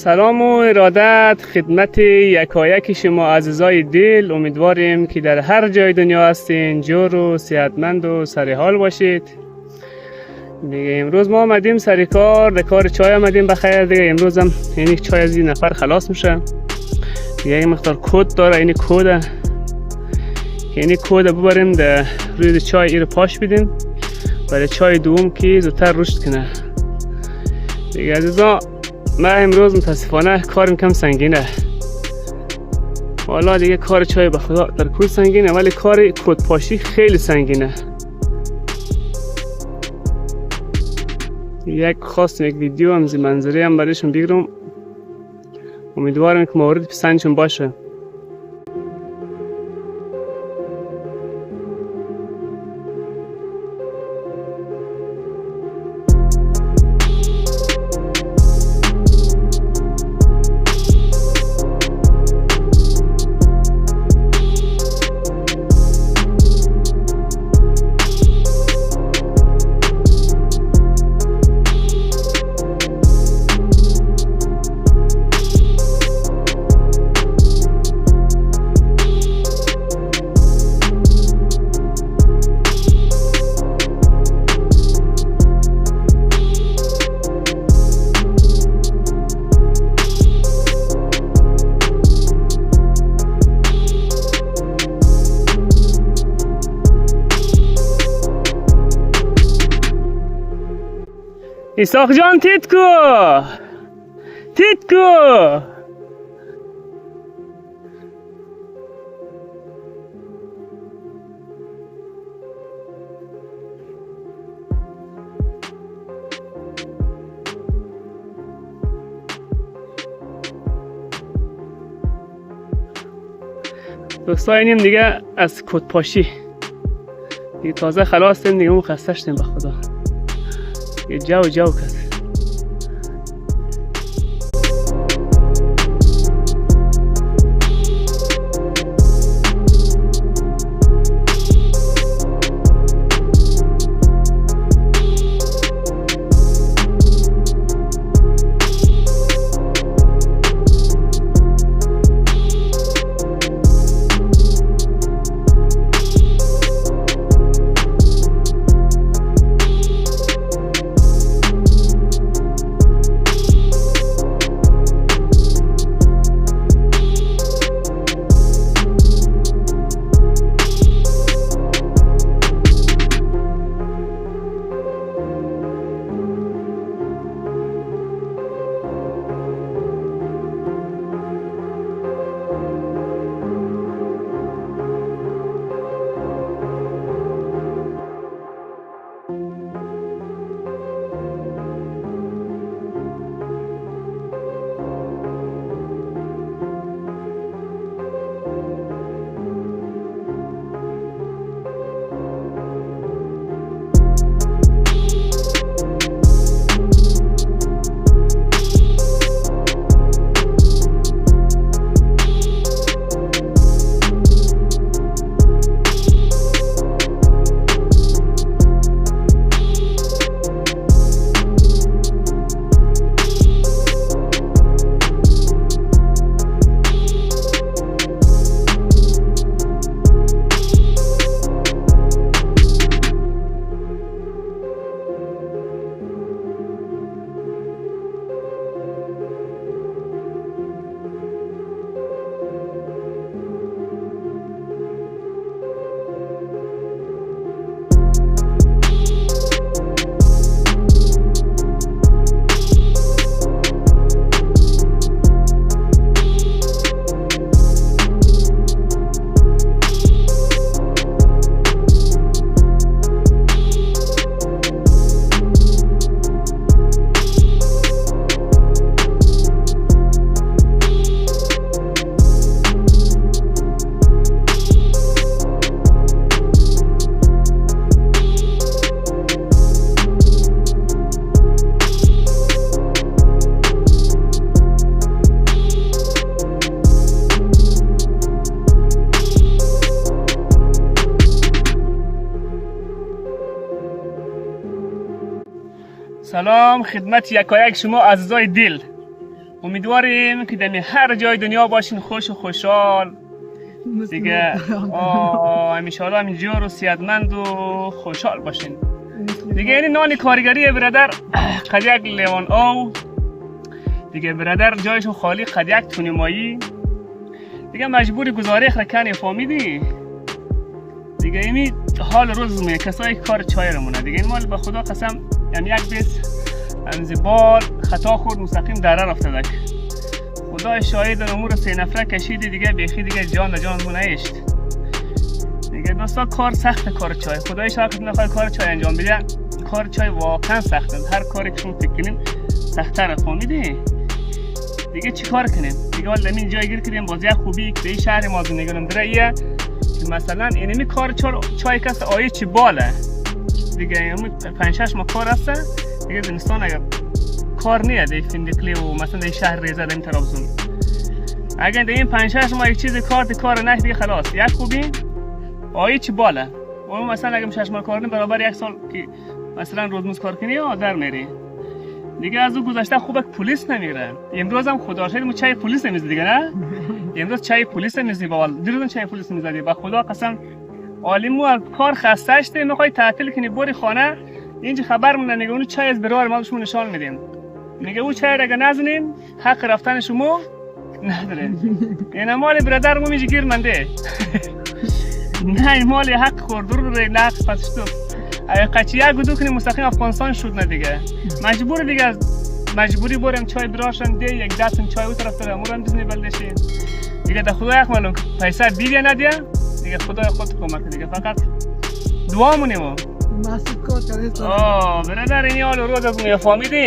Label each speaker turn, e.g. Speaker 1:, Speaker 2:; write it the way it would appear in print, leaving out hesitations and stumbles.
Speaker 1: سلام و ارادت خدمت یکایک شما عزیزای دل. امیدواریم که در هر جای دنیا هستین جور و صحتمند و سر حال باشید. دیگه امروز ما آمدیم سر کار، در کار چای آمدیم بخیر. دیگه امروز هم یعنی چای از این نفر خلاص میشه. دیگه این مقدار کد داره، این کده، یعنی کد ببریم در روی چای ایرو پاش بدیم برای چای دوم که زودتر رشد کنه. دیگه عزیزا من امروز متاسفانه کارم کم سنگینه. والا دیگه کار چای به خدا در کل سنگینه، ولی کار کد پاشی خیلی سنگینه. خواستم یک ویدیو هم زی منظره هم برایشون بگیرم، امیدوارم که مورد پسندشون باشه. ایساق جان تیتکو دوستاینیم دیگه از کد پاشی دیگه تازه خلاص دیگه اون خسته شدیم به خدا. یه جو کرد. سلام خدمت یکایک شما عزیزای دل. امیدواریم که در هر جای دنیا باشین خوش و خوشحال دیگه. همیشه همین جور و صحتمند و خوشحال باشین دیگه. این نان کارگری برادر قد یک لیوان آو دیگه، برادر جایشو خالی قد یک تونی مایی دیگه، مجبوری گزاره خرکنی فامیدی دیگه. ایمی حال روز میه کسایی که کار چای رمونه دیگه. این مال به خدا قسم یک بیس انزبال خطا خورد مستقیم دره رفته دک. خدا شاهد امور 3 نفره کشیدی دیگه، بیخی دیگه جان مونه ایشت دیگه. دوستا کار سخته، کار چای خدای شاکر نخواه کار چای انجام بده. کار چای واقعا سخته، هر کاری که شما فکر کنین سخت‌تره فهمیدی دیگه. چی کار کنیم دیگه؟ ولی همین جای گیر کردیم بازی خوبی که این شهر ما زندگی کنیم درایه که مثلا اینمی کار چای کس آیه چی باله دیگه. همون 5-6 ماه کار هسته دیگه. زمستان اگر کار نیه دی فندقلی و مثلا دی شهر ریزه دیم ترابزون، اگر دی این 5-6 ماه یک چیزی کار نه دیگه خلاص یک خوبی آیه چی باله. اون مثلا اگر 6 ماه کار کنی برابر 1 سال که مثلا روزمز کار کنی یا در میری دیگه. از اون گذشته خوبه که پلیس نمیره. امروز هم خدا شاید ما چای پلیس نمیزدی دیگه نه. امروز چای پلیس نمیزدی باول، دیروز چای پلیس میزدی. با خدا قسم عالم مو کار خسته شده میخوای تعطیل کنی بری خانه، اینجا خبر مون نگه اون چای از برای ما شما نشان میدیم میگه اون چای اگه نزنین حق رفتن شما نداره. این مال برادر مو میگه گیر منده نه مال حق خورد رو ریلکس پس تو اگه قچیه گدو کنی مستقیم افغانستان شد نه دیگه. مجبور دیگه مجبوری بریم چای براشن دی یک دستم چای اون طرف داره مورم بزنی بلدشی دیگه. در خدا یک معلوم پیسه دیگه ندیه دیگه، خدا خود کمک دیگه. فقط دعا مونیم
Speaker 2: مسعود کار کرده
Speaker 1: برادر این حال روز از میفهمیدی.